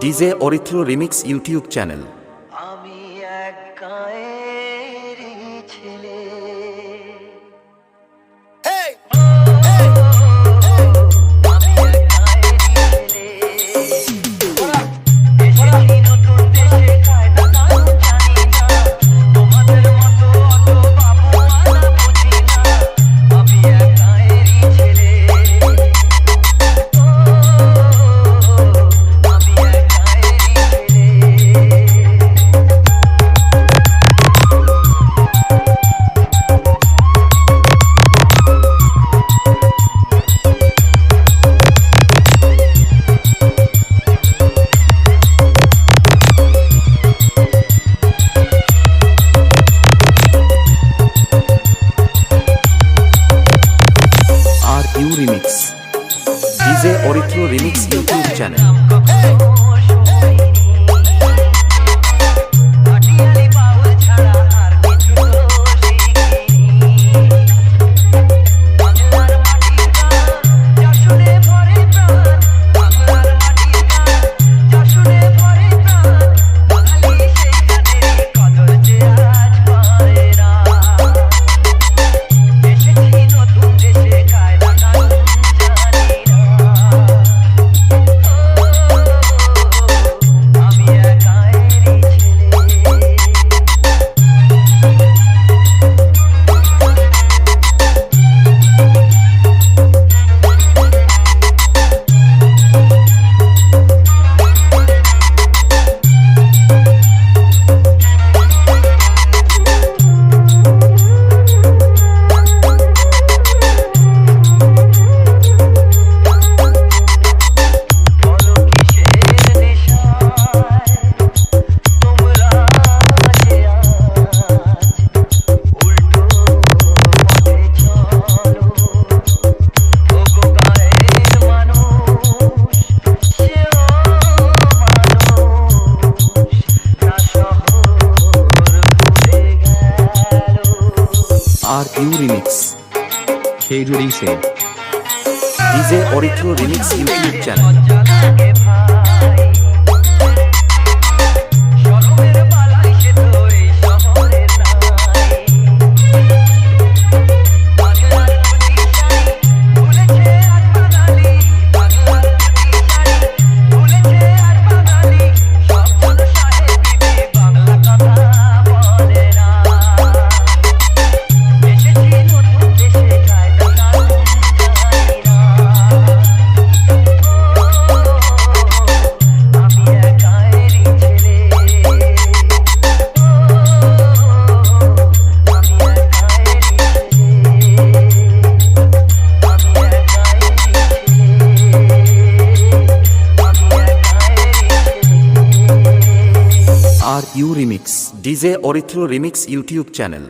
DJ Aritra remix YouTube channel. আমি এক গাঁয়েরই ছেলে, আমি এক গাঁয়েরই ছেলে, এসেছি নতুন দেশে, কায়দা কানুন জানি না, তোমাদের মতো অত বাবুয়ানা বুঝি না, আমি এক গাঁয়েরই ছেলে, আমি এক গাঁয়েরই ছেলে। Remix DJ Aritra remix YouTube channel. Remix Khejuri সে DJ Aritra remix YouTube channel. Remix DJ Aritra remix YouTube channel.